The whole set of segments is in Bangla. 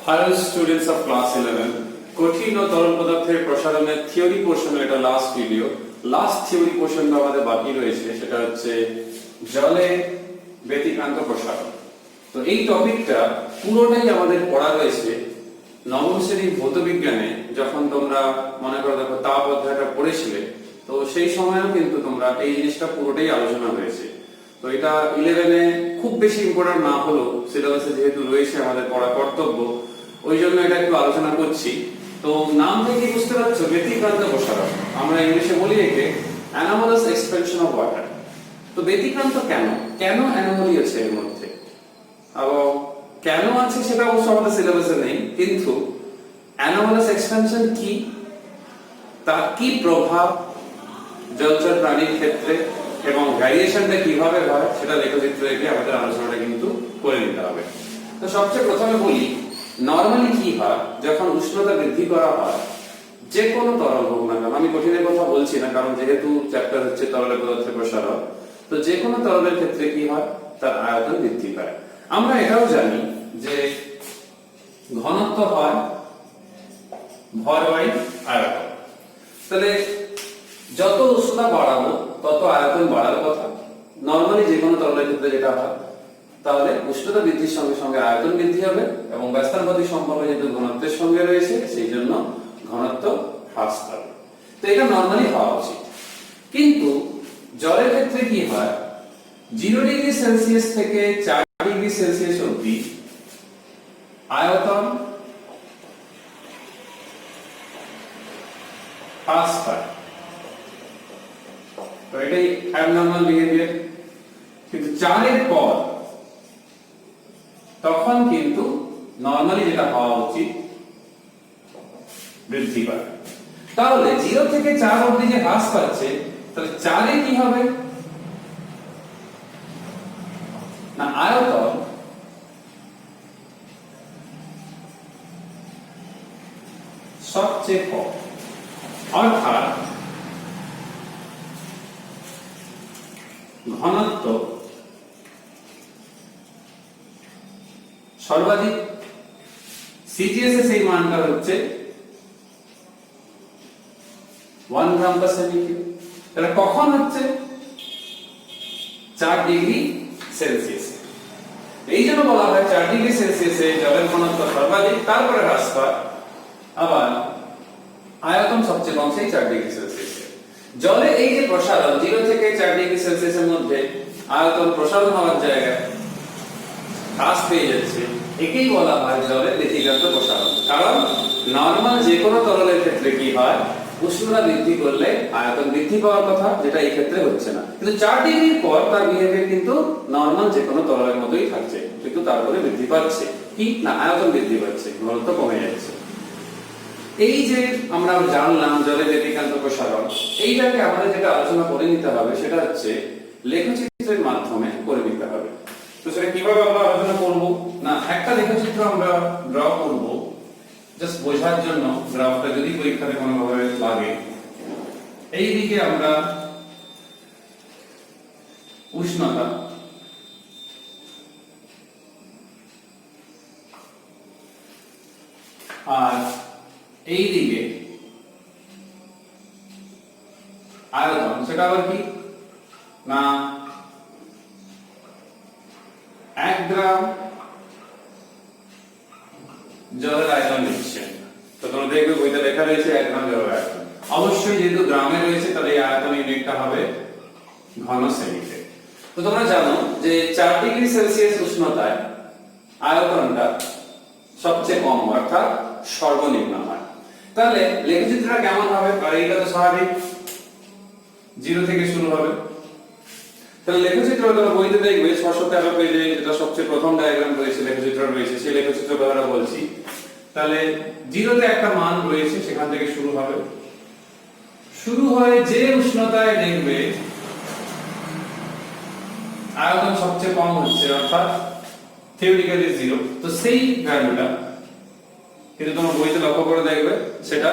Hello students of class 11 কঠিন ও তরল পদার্থের প্রসারণের থিওরি পোরশনের এটা লাস্ট ভিডিও লাস্ট থিওরি পোরশনটা আমাদের বাকি রয়েছে সেটা হচ্ছে জলে ব্যতিক্রান্ত প্রসারণ। তো এই টপিকটা পুরোটাই আমাদের পড়া রয়েছে নবম শ্রেণীর ভৌতবিজ্ঞানে। যখন তোমরা মনে করো দেখো তাপ অধ্যায়টা পড়েছিলে, তো সেই সময়ও কিন্তু তোমরা এই জিনিসটা পুরোটাই আলোচনা হয়েছে। তো এটা 11-এ খুব বেশি ইম্পর্টেন্ট না হলো, সিলেবাসে যেহেতু রয়েছে আমাদের পড়া কর্তব্য, ওই জন্য এটা একটু আলোচনা করছি। তো নাম থেকে বুঝতে পারছো ব্যতিক্রান্ত প্রসারণ, আমরা ইংলিশে বলি একে অ্যানোমালাস এক্সপেনশন অফ ওয়াটার। তো ব্যতিক্রান্ত কেন কেন অ্যানোমালি আছে এর মধ্যে, এবং কেন আছে সেটা অবশ্য আমাদের সিলেবাসে নেই, কিন্তু অ্যানোমালাস এক্সপেনশন কি, তার কি প্রভাব জলচর প্রাণীর ক্ষেত্রে এবং ভ্যারিয়েশনটা কিভাবে হয় সেটা লেখচিত্র এঁকে আমাদের আলোচনাটা কিন্তু করে নিতে হবে। তো সবচেয়ে প্রথমে বলি নরমালি কি হয় যখন উষ্ণতা বৃদ্ধি করা হয়, যে কোনো তরল হোক না কেন, আমি কঠিনের কথা বলছি না কারণ যেহেতু চ্যাপ্টার হচ্ছে তরল পদার্থের প্রসারণ, তো যে কোনো তরলের ক্ষেত্রে কি হয় তার আয়তন বৃদ্ধি পায়। আমরা এটাও জানি যে ঘনত্ব হয় ভর বাই আয়তন। তাহলে যত উষ্ণতা বাড়াবো তত আয়তন বাড়ার কথা, নরমালি যে কোনো তরলের ক্ষেত্রে যেটা হয়। তাহলে উষ্ণতা বৃদ্ধির সঙ্গে সঙ্গে আয়তন বৃদ্ধি হবে এবং ব্যস্তানুপাতিক সম্পর্ক যেহেতু ঘনত্বের সঙ্গে রয়েছে সেই জন্য ঘনত্ব হ্রাস পাবে। তো এটা নরমালি হওয়া উচিত। কিন্তু জলের ক্ষেত্রে কি হয়, 0 ডিগ্রি সেলসিয়াস থেকে 4 ডিগ্রি সেলসিয়াস অবধি আয়তন হ্রাস পায়। তো এটাই অ্যাবনর্মাল বিহেভিয়ার। কিন্তু 4 এর পর তখন কিন্তু নরমালি যেটা হওয়া উচিত বৃদ্ধি পায়। তাহলে 0 থেকে 4 অবধি যে হ্রাস পাচ্ছে, তাহলে 4 এ কি হবে না, আয়তন সবচেয়ে কম, অর্থাৎ ঘনত্ব সর্বাধিক। সিজিএস এর সেই মানটা হচ্ছে 1 গ্রাম পার সেমি কিউব। তাহলে কখন হচ্ছে 4 ডিগ্রি সেলসিয়াস। এই জন্য বলা হয় 4 ডিগ্রি সেলসিয়াসে জলের ঘনত্ব সর্বাধিক, তারপরে হ্রাস পায়, আবার আয়তন সবচেয়ে কম সেই 4 ডিগ্রি সেলসিয়াসে। জলে এই যে প্রসারণ 0 থেকে 4 ডিগ্রি সেলসিয়াসের মধ্যে আয়তন প্রসারণ হওয়ার জায়গায় হ্রাস পেয়ে যাচ্ছে, একেই বলা হয় জলের ব্যতিক্রান্ত প্রসারণ। কারণ নরমাল যে কোনো তরলের ক্ষেত্রে কি হয়, উষ্ণতা বৃদ্ধি করলে আয়তন বৃদ্ধি পাওয়ার কথা, যেটা এই ক্ষেত্রে হচ্ছে না। কিন্তু 4 ডিগ্রির পর তার বিহেভিয়ার কিন্তু নরমাল যে কোনো তরলের মতোই থাকছে, কিন্তু তারপরে বৃদ্ধি পাচ্ছে কি না, আয়তন বৃদ্ধি পাচ্ছে, ঘনত্ব কমে যাচ্ছে। এই যে আমরা জানলাম জলের ব্যতিক্রান্ত প্রসারণ, এইটাকে আমাদের যেটা আলোচনা করে নিতে হবে সেটা হচ্ছে লেখচিত্রের মাধ্যমে করে নিতে হবে। তো সেটা কিভাবে আমরা আলোচনা করব না, একটা লেখচিত্র আমরা ড্র করব জাস্ট বোঝার জন্য। গ্রাফটা যদি পরীক্ষাতে কোনোভাবে লাগে, এই দিকে আমরা উষ্ণতা, আর এই দিকে আয়তন, সেটা আবার কি না 1 গ্রাম জলের আয়তন নিচ্ছে। তো তোমরা দেখবে বইতে লেখা রয়েছে 1 গ্রাম জলের আয়তন। অবশ্যই যেহেতু গ্রামে রয়েছে তাহলে এই আয়তন ইউনিটটা হবে ঘন সেমিতে। তো তোমরা জানো যে 4 ডিগ্রি সেলসিয়াস উষ্ণতায় আয়তনটা সবচেয়ে কম, অর্থাৎ সর্বনিম্ন হয়। তাহলে লেখচিত্রটা কেমন হবে, আর এইটা তো স্বাভাবিক 0 থেকে শুরু হবে। তাহলে লেখচিত্র তোমরা বইতে দেখবে 613 পেজে যেটা সবচেয়ে প্রথম ডায়াগ্রাম রয়েছে, লেখচিত্র রয়েছে, সেই লেখচিত্র কথাটা বলছি। তাহলে 0 তে একটা মান রয়েছে, সেখান থেকে শুরু হবে। শুরু হয় যে উষ্ণতায় দেখবে আয়তন সবচেয়ে কম হচ্ছে, অর্থাৎ থিওরিটিক্যালি 0, তো সেই ভ্যালুটা কিন্তু তোমরা বইতে লক্ষ্য করে দেখবে সেটা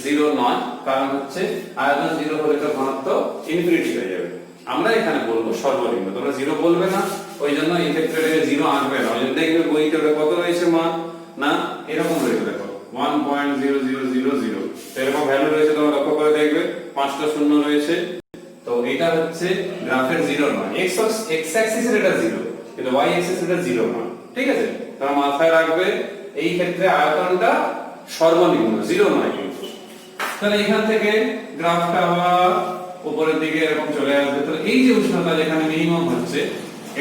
0 নয়, কারণ হচ্ছে আয়তন 0 হলে তো ঘনত্ব ইনফিনিটি হয়ে যাবে। আমরা এখানে বলবো সর্বনিম্ন, তোমরা 0 বলবে না, ওই জন্য এই ক্ষেত্রে 0 আনবে না। ওই জন্য দেখবে বইতে কত রয়েছে মান না এরকম রয়েছে দেখো 1.0000, তো এরকম ভ্যালু রয়েছে, তোমরা লক্ষ্য করে দেখবে 5টা শূন্য রয়েছে। তো এটা হচ্ছে গ্রাফের জিরো নয়, এক্স অ্যাক্সিস এর এটা জিরো, কিন্তু ওয়াই অ্যাক্সিস এটা জিরো নয়। ঠিক আছে, তোমরা মাথায় রাখবে এই ক্ষেত্রে আয়তনটা সর্বনিম্ন, জিরো নয় কিন্তু। তাহলে এখান থেকে গ্রাফটা আবার উপরের দিকে এরকম চলে আসবে। তো এই যে উষ্ণতা যেখানে মিনিমাম হচ্ছে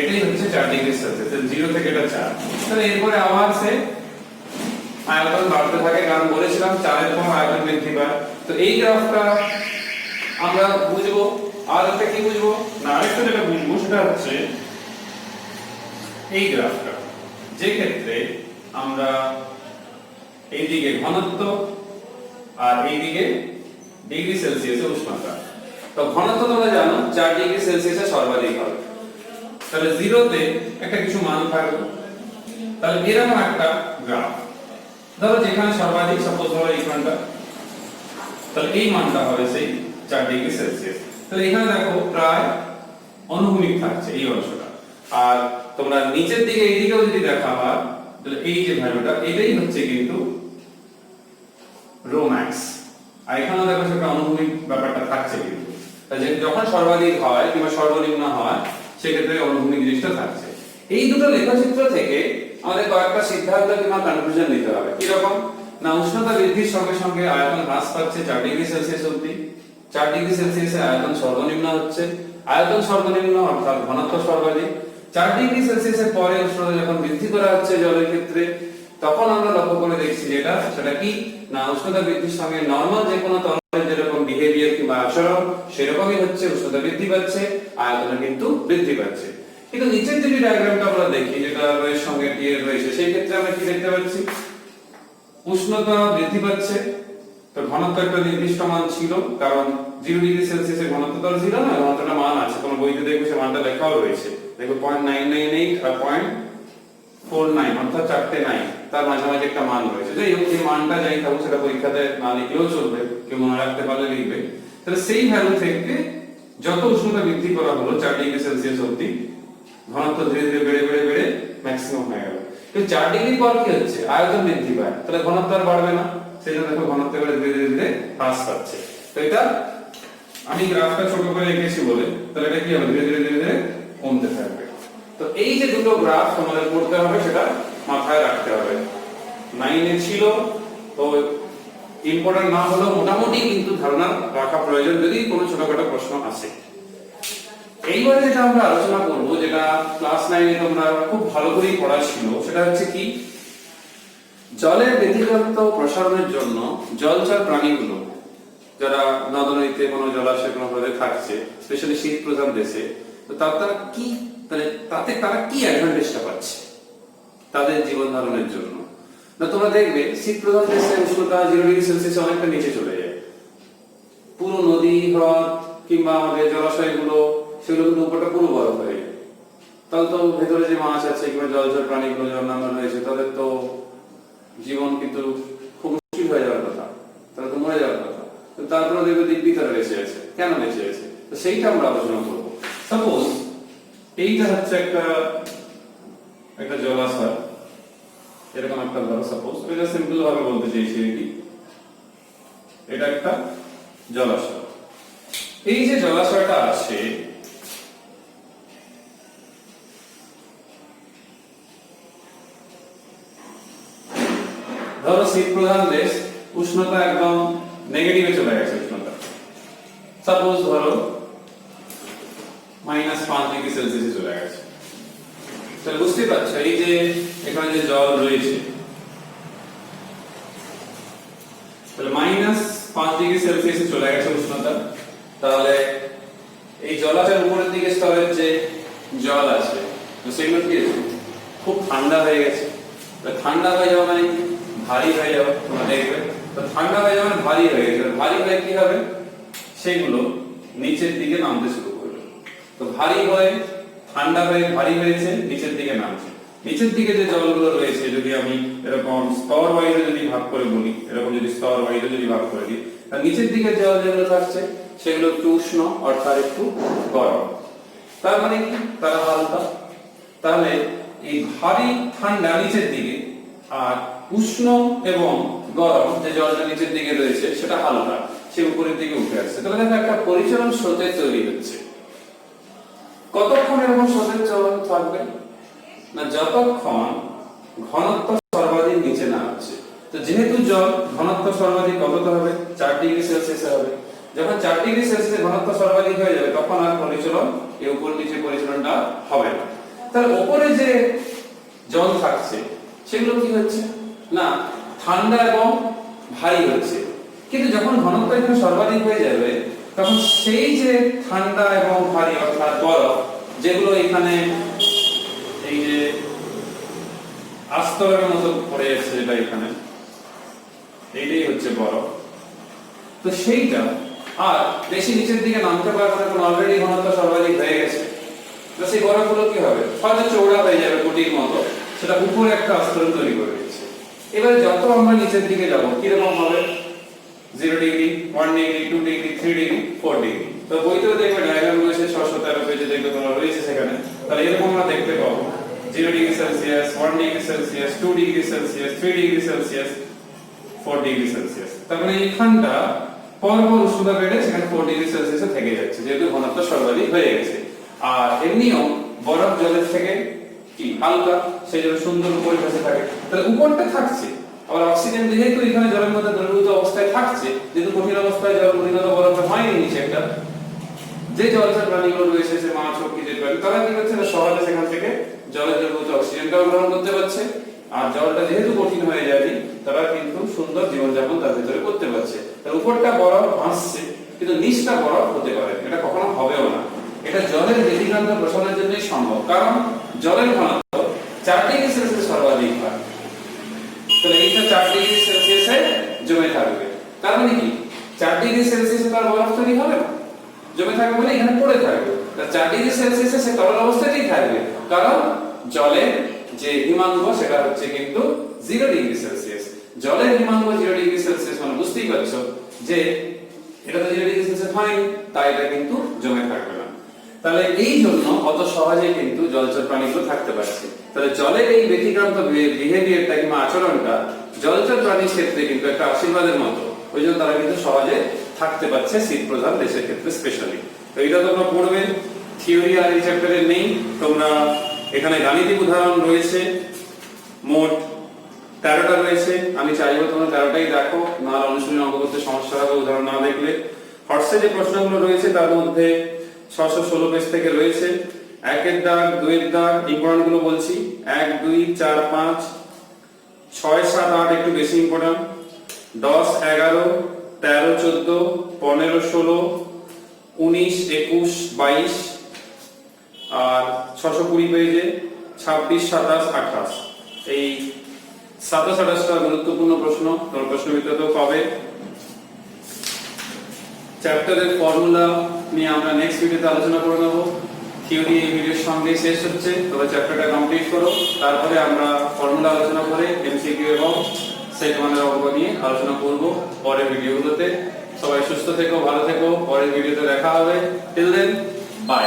এটাই হচ্ছে 4 ডিগ্রি সেলসিয়াস, জিরো থেকে এটা 4। তাহলে এরপরে আবার সে আয়তন বাড়তে থাকে, কারণ বলেছিলাম 4 এর পর আয়তন বৃদ্ধি পায়। তো এই গ্রাফটা আমরা বুঝবো। আর একটা কি বুঝবো না, আরেকটা যেটা বুঝবো সেটা হচ্ছে এই গ্রাফটা, যে ক্ষেত্রে আমরা এইদিকে ঘনত্ব আর এইদিকে ডিগ্রি সেলসিয়াসে উষ্ণতা। তো ঘনত্ব তোমরা জানো 4 ডিগ্রি সেলসিয়াসে সর্বাধিক হবে, তাহলে জিরোতে একটা কিছু মান থাকবে। তাহলে এরকম একটা গ্রাফ ধরো যেখানে সর্বাধিক, সাপোজ ধরো এইখানটা, তাহলে এই মানটা হবে সেই 4 ডিগ্রি সেলসিয়াস। তাহলে এখানে দেখো প্রায় অনুভূমিক থাকছে এই অংশটা। আর তোমরা নিচের দিকে এইদিকেও যদি দেখা হয় তাহলে এই যে ভ্যালুটা এটাই হচ্ছে কিন্তু রো ম্যাক্স। আর এখানে দেখো সেটা অনুভূমিক ব্যাপারটা থাকছে কিন্তু, তাহলে যখন সর্বাধিক হয় কিংবা সর্বনিম্ন হয় সেক্ষেত্রে অনুভূমিক জিনিসটা থাকছে। এই দুটো লেখচিত্র থেকে আমাদের কয়েকটা সিদ্ধান্ত কিংবা কনক্লুশন নিতে হবে। কি রকম না, উষ্ণতা বৃদ্ধির সঙ্গে সঙ্গে আয়তন হ্রাস পাচ্ছে 4 ডিগ্রি সেলসিয়াস অবধি। 4 ডিগ্রি সেলসিয়াসে আয়তন সর্বনিম্ন হচ্ছে, আয়তন সর্বনিম্ন অর্থাৎ ঘনত্ব সর্বাধিক। 4 ডিগ্রি সেলসিয়াসের পরে উষ্ণতা যখন বৃদ্ধি করা হচ্ছে জলের ক্ষেত্রে, তখন আমরা লক্ষ্য করে দেখছি যেটা সেটা কি না, উষ্ণতা বৃদ্ধির সঙ্গে নরমাল যে কোনো তরলের যেরকম বিহেভিয়ার কিংবা আচরণ সেরকমই হচ্ছে, উষ্ণতা বৃদ্ধি পাচ্ছে, আয়তন কিন্তু বৃদ্ধি পাচ্ছে। কিন্তু নিচের যদি ডায়াগ্রামটা আমরা দেখি যেটা এর সঙ্গে টি এর রয়েছে, সেই ক্ষেত্রে আমরা কি দেখতে পাচ্ছি, উষ্ণতা বৃদ্ধি পাচ্ছে, তো ঘনত্ব একটা নির্দিষ্ট মান ছিল, কারণ 0 ডিগ্রি সেলসিয়াসের ঘনত্ব তো 0 না, ঘনত্বটা মান আছে, কোন বইতে দেখবে সে মানটা লেখাও রয়েছে, দেখো 0.998 আর 0.49, অর্থাৎ 4টে 9, তার মাঝামাঝি একটা মান রয়েছে। যাই হোক, এই মানটা যাই থাকুক সেটা পরীক্ষাতে না লিখলেও চলবে, কেউ মনে রাখতে পারলে লিখবে। তাহলে সেই ভ্যালু থেকে যত উষ্ণতা বৃদ্ধি করা হলো 4 ডিগ্রি সেলসিয়াস অবধি, ঘনত্ব ধীরে ধীরে বেড়ে বেড়ে বেড়ে ম্যাক্সিমাম হয়ে গেল। কিন্তু 4 ডিগ্রি পর কি হচ্ছে, আয়তন বৃদ্ধি পায়, তাহলে ঘনত্ব আর বাড়বে না, সেজন্য দেখো ঘনত্ব ধীরে ধীরে ধীরে হ্রাস পাচ্ছে। তো এটা আমি গ্রাফটা ছোট করে এঁকেছি বলে, তাহলে এটা কি হবে, ধীরে ধীরে ধীরে ধীরে কমতে থাকবে। তো এই যে দুটো গ্রাফ আমাদের পড়তে হবে সেটা মাথায় রাখতে হবে। 9 এ ছিল, তো ইম্পর্টেন্ট না হলেও মোটামুটি কিন্তু ধারণা রাখা প্রয়োজন যদি কোনো ছোটখাটো প্রশ্ন আসে। এইবারে যেটা আমরা আলোচনা করব, যেটা ক্লাস 9 এ তোমরা খুব ভালো করেই পড়া ছিল, সেটা হচ্ছে কি, জলের ব্যতিক্রান্ত প্রসারণের জন্য জলচর প্রাণীগুলো যারা নদ নদীতে কোনো জলাশয় কোনো ভাবে থাকছে, স্পেশালি শীত প্রধান দেশে, তো তারা কি, তাতে তারা কি অ্যাডভান্টেজটা পাচ্ছে তাদের জীবন ধারণের জন্য। না তোমরা দেখবে শীত প্রধান দেশে উষ্ণতা 0 ডিগ্রি সেলসিয়াস অনেকটা নিচে চলে যায়, পুরো নদী হ্রদ কিংবা আমাদের জলাশয়গুলো সেগুলো কিন্তু উপরটা পুরো বরফ হয়ে যায়। তাহলে তো ভেতরে যে মাছ আছে কিংবা জলচর প্রাণীগুলো যে অন্যান্য রয়েছে তাদের তো জীবন কিন্তু খুব মুশকিল হয়ে যাওয়ার কথা, তারা তো মরে যাওয়ার কথা। তো তারপরে দেখবে দিব্যি তারা বেঁচে আছে, কেন বেঁচে আছে, তো সেইটা আমরা আলোচনা করবো। সাপোজ এইটা হচ্ছে একটা জলাশয়, এরকম একটা ধরো, সাপোজ এটা সিম্পল ভাবে বলতে চাইছি কি, এটা একটা জলাশয়। এই যে জলাশয়টা আছে, ধরো শীত প্রধান দেশ, উষ্ণতা একদম নেগেটিভে চলে গেছে, উষ্ণতা সাপোজ ধরো -5 ডিগ্রি সেলসিয়াসে চলে গেছে। তাহলে বুঝতে পারছো এই যে এখানে যে জল রয়েছে, তাহলে -5 ডিগ্রি সেলসিয়াসে চলে গেছে উষ্ণতা, তাহলে এই জলাশয়ের উপরের দিকে স্তরের যে জল আছে তো সেগুলো কি খুব ঠান্ডা হয়ে গেছে। ঠান্ডা হয়ে যাওয়া মানে ভারী হয়ে যাওয়া, তোমরা দেখবে তো ঠান্ডা হয়ে যাওয়া মানে ভারী হয়ে গেছে, ভারী হয়ে কি হবে, সেগুলো নিচের দিকে নামতে শুরু করবে। তো ভারী হয়ে ঠান্ডা হয়ে ভারী হয়েছে, নিচের দিকে নামছে। নিচের দিকে যে জলগুলো রয়েছে, যদি আমি এরকম স্তর ওয়াইজে যদি ভাগ করে বলি, এরকম যদি স্তর ওয়াইজে যদি ভাগ করে দিই, তাহলে নিচের দিকে জল যেগুলো থাকছে সেগুলো একটু উষ্ণ অর্থাৎ একটু গরম, তার মানে কি তারা হালকা। তাহলে এই ভারী ঠান্ডা নিচের দিকে আর উষ্ণ এবং গরম যে জলটা নিচের দিকে রয়েছে সেটা হালকা, সে উপরের দিকে উঠে আসছে। তাহলে দেখো একটা পরিচলন স্রোতের তৈরি হচ্ছে। কতক্ষণ এরকম স্রোতের চলন থাকবে না, যতক্ষণ ঘনত্ব সর্বাধিক নিচে না হচ্ছে। তো যেহেতু জল ঘনত্ব সর্বাধিক কততে হবে, 4 ডিগ্রি সেলসিয়াসে হবে। যখন 4 ডিগ্রি সেলসিয়াসে ঘনত্ব সর্বাধিক হয়ে যাবে তখন আর পরিচলন, এই উপর নিচে পরিচলনটা হবে না। তাহলে উপরে যে জল থাকছে সেগুলো কি হচ্ছে না, ঠান্ডা এবং ভারী হচ্ছে। কিন্তু যখন ঘনত্ব এখানে সর্বাধিক হয়ে যাবে তখন সেই যে ঠান্ডা এবং ভারী অর্থাৎ বরফ, যেগুলো এখানে এই যে আস্তরের মতো পড়ে যাচ্ছে, যেটা এখানে এইটাই হচ্ছে বরফ, তো সেইটা আর বেশি নিচের দিকে নামতে পারবে না, কারণ অলরেডি ঘনত্ব সর্বাধিক হয়ে গেছে। তো সেই বরফগুলো কি হবে, হয়তো চৌড়া হয়ে যাবে কোটির মতো, সেটা উপরে একটা আস্তরণ তৈরি করে দিচ্ছে। এবারে যত আমরা নিচের দিকে যাব কিরকম হবে, 0 degree, 1 degree, 2 degree, 3 degree, 4 degree. তো বইতেও দেখবে ডায়াগ্রাম রয়েছে 613 পেজে, দেখবে তোমরা রয়েছে সেখানে। তাহলে এরকম আমরা দেখতে পাবো 0 degree Celsius, 1 degree Celsius, 2 degree Celsius, 3 degree Celsius, 4 degree Celsius. তার মানে এইখানটা পরপর উষ্ণতা বেড়ে সেখানে 4 ডিগ্রি সেলসিয়াসে থেকে যাচ্ছে, যেহেতু ঘনত্ব সর্বাধিক হয়ে গেছে। আর এমনিও বরফ জলের থেকে কি হালকা, সেই জন্য সুন্দর উপরে ভেসে থাকে। তাহলে উপরটা থাকছে, আবার অক্সিজেন যেহেতু এখানে জলের মধ্যে দ্রবীভূত অবস্থায় থাকছে, যেহেতু কঠিন অবস্থায় জল পরিণত বরফ হয়নি নিচে একটা, যে জলচর প্রাণীগুলো রয়েছে, সে মাছ হোক কি যে প্রাণী, তারা কি করছে না সহজে সেখান থেকে জলের দ্রবীভূত অক্সিজেনটাও গ্রহণ করতে পারছে। আর জলটা যেহেতু কঠিন হয়ে যায়নি, তারা কিন্তু সুন্দর জীবনযাপন তার ভিতরে করতে পারছে। তার উপরটা বরফ ভাসছে কিন্তু নিচটা বরফ হতে পারে, এটা কখনো হবেও না। এটা জলের ব্যতিক্রান্ত প্রসারের জন্যই সম্ভব, কারণ জলের ঘনত্ব 4 ডিগ্রি সেলসিয়াস সর্বাধিক হয়। তাহলে এইটা 4 ডিগ্রি সেলসিয়াসে জমে থাকবে। তার মানে কি 4 ডিগ্রি সেলসিয়াসে তার বরফ তৈরি হবে না, জমে থাকবে মানে এখানে পড়ে থাকবে। তা 4 ডিগ্রি সেলসিয়াসে সে তরল অবস্থাতেই থাকবে, কারণ জলের যে হিমাঙ্ক সেটা হচ্ছে কিন্তু 0 ডিগ্রি সেলসিয়াস। জলের হিমাঙ্ক 0 ডিগ্রি সেলসিয়াস মানে বুঝতেই পারছো যে এটা তো 0 ডিগ্রি সেলসিয়াস হয়, তাই এটা কিন্তু জমে থাকবে না। তাহলে এই জন্য অত সহজে কিন্তু জলচর প্রাণীগুলো থাকতে পারছে। তাহলে জলের এই ব্যতিক্রান্ত বিহেভিয়ারটা কিংবা আচরণটা জলচর প্রাণীর ক্ষেত্রে কিন্তু একটা আশীর্বাদের মতো, ওই জন্য তারা কিন্তু সহজে থাকতে পারছে শীত প্রধান দেশের ক্ষেত্রে স্পেশালি। তো এটা তোমরা পড়বে, থিওরি আর এই চ্যাপ্টারে নেই। তোমরা এখানে গাণিতিক উদাহরণ রয়েছে, মোট 13টা রয়েছে। আমি চাইবো তোমরা 13টাই দেখো, না অনুশীলনী অঙ্ক করতে সমস্যা হবে উদাহরণ না দেখলে। হর্সে যে প্রশ্নগুলো রয়েছে তার মধ্যে 616 পেজ থেকে রয়েছে। 1 এর দাগ, 2 এর দাগ, ইম্পর্টেন্ট গুলো বলছি, 1 2 4 5 6 7 8 একটু বেশি ইম্পর্টেন্ট, 10 11 13 14 15 16 19 21 22, আর 620 পেজে 26 27 28। এই 27 28টা গুরুত্বপূর্ণ প্রশ্ন তোমরা প্রশ্ন বিদ্যাতেও পাবে। চ্যাপ্টারের ফর্মুলা নিয়ে আমরা নেক্সট ভিডিওতে আলোচনা করে নেব। থিওরি এই ভিডিওর সঙ্গে শেষ হচ্ছে, তবে চ্যাপ্টারটা কমপ্লিট করো, তারপরে আমরা ফর্মুলা আলোচনা করে এমসিকিউ এবং সেট ওয়ানের অঙ্ক নিয়ে আলোচনা করব পরের ভিডিওগুলোতে। সবাই সুস্থ থেকো, ভালো থেকো, পরের ভিডিওতে দেখা হবে। Till then, by.